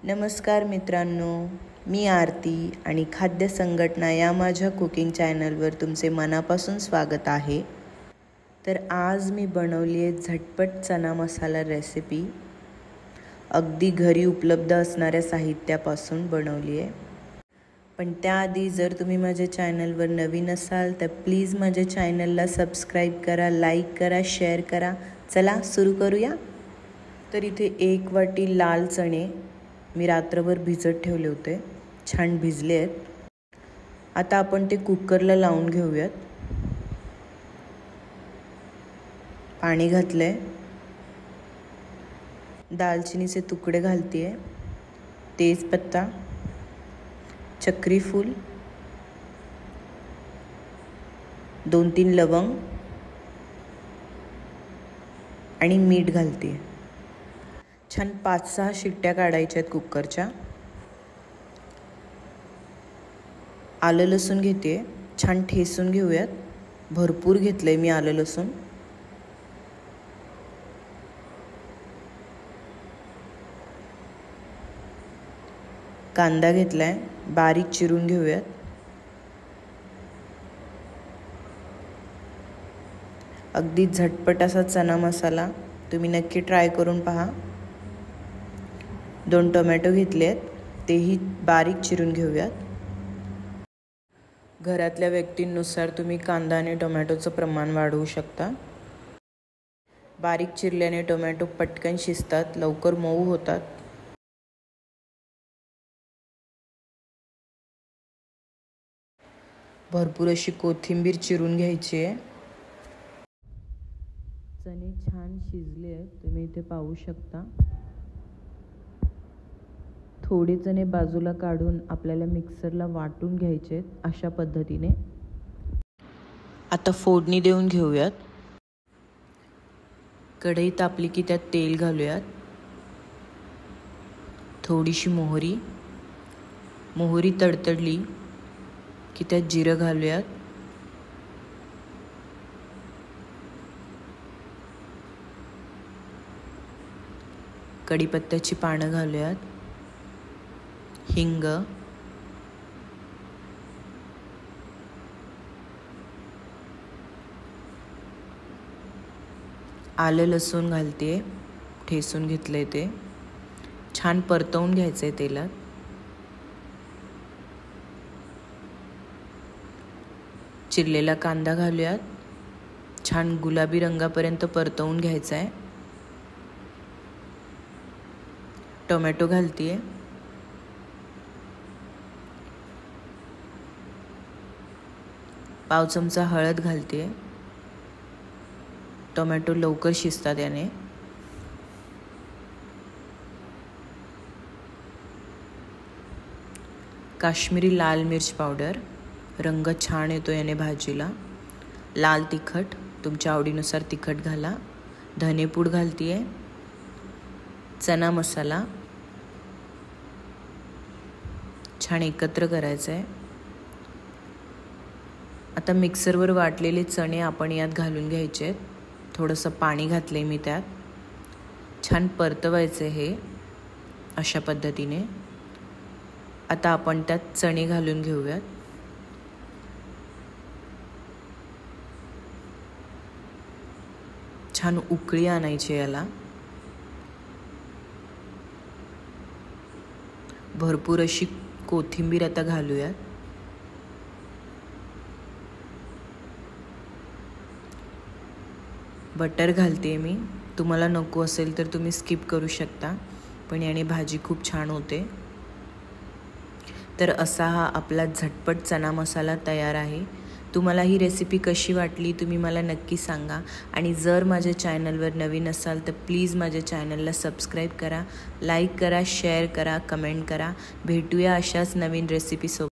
नमस्कार मित्रांनो, मी आरती आणि खाद्य संघटना या माझ्या कुकिंग चॅनलवर तुमचे मनापासून स्वागत आहे। तर आज मी बनवली आहे झटपट चना मसाला रेसिपी। अगदी घरी उपलब्ध असणाऱ्या साहित्यापासून बनवली आहे। पण त्याआधी जर तुम्ही माझ्या चॅनलवर नवीन असाल तर प्लीज माझ्या चॅनलला सबस्क्राईब करा, लाईक करा, शेअर करा। चला सुरू करूया। तर इथे 1 वाटी लाल चणे मी रात्रभर भिजत ठेवले होते, छान भिजले आहेत। आता आपण ते कुकरला लावून घेऊयात। पाणी घातले, दालचिनीचे तुकडे घालतीये, तेजपत्ता, चक्री फूल, 2-3 लवंग आणि मीठ घालतीये। छान 5-6 शिट्ट्या काढायच्या आहेत कुकरच्या। आलं लसूण घेते, छान ठेसून घेऊयात। भरपूर घेतलंय मी आलं लसूण। कांदा घेतलाय, बारीक चिरून घेऊयात। अगदी झटपट असा चना मसाला तुम्ही नक्की ट्राय करून पहा। 2 टोमॅटो घेतलेत, तेही बारीक चिरून घेऊयात। घरातल्या व्यक्तींनुसार तुम्ही कांदा आणि टोमॅटोचं प्रमाण वाढवू शकता। बारीक चिरल्याने टोमॅटो पटकन शिजतात, लवकर मऊ होतात। भरपूर अशी कोथिंबीर चिरून घ्यायची आहे। चणे छान शिजले आहेत, तुम्ही इथे पाहू शकता। थोडे चणे बाजूला काढून आपल्याला मिक्सरला वाटून घ्यायचे आहेत, अशा पद्धतीने। आता फोडणी देऊन घेऊयात। कढई तापली की त्यात तेल घालूयात। थोडीशी मोहरी तडतडली की त्यात जिरं घालूयात। कढीपत्त्याची पानं घालूयात, हिंग, आलं लसूण घालते, ठेसून घेतलंय ते। छान परतवून घ्यायचंय तेलात। चिरलेला कांदा घालूयात, छान गुलाबी रंगापर्यंत परतवून घ्यायचा आहे। टोमॅटो घालतीये, पाव चमचा हळद घालतीये। टोमॅटो लवकर शिजतात याने। काश्मीरी लाल मिर्च पावडर, रंग छान येतो याने भाजीला। लाल तिखट, तुमच्या आवडीनुसार तिखट घाला। धनेपूड घालतीये, चना मसाला छान एकत्र करायचं आहे। आता मिक्सरवर वाटलेले चणे आपण यात घालून घ्यायचे आहेत। थोडंसं पाणी घातलंय मी त्यात। छान परतवायचं हे अशा पद्धतीने। आता आपण त्यात चणे घालून घेऊयात। छान उकळी आणायची याला। भरपूर अशी कोथिंबीर आता घालूयात। बटर घालते मी, तुम्हाला नको असेल तर तुम्ही स्किप करू शकता, पण याने भाजी खूप छान होते। तर असा हा आपला झटपट चना मसाला तयार आहे। तुम्हाला ही रेसिपी कशी वाटली तुम्ही मला नक्की सांगा। आणि जर माझ्या चॅनलवर नवीन असाल तर प्लीज माझ्या चॅनलला सबस्क्राईब करा, लाईक करा, शेअर करा, कमेंट करा। भेटूया अशाच नवीन रेसिपीसोबत।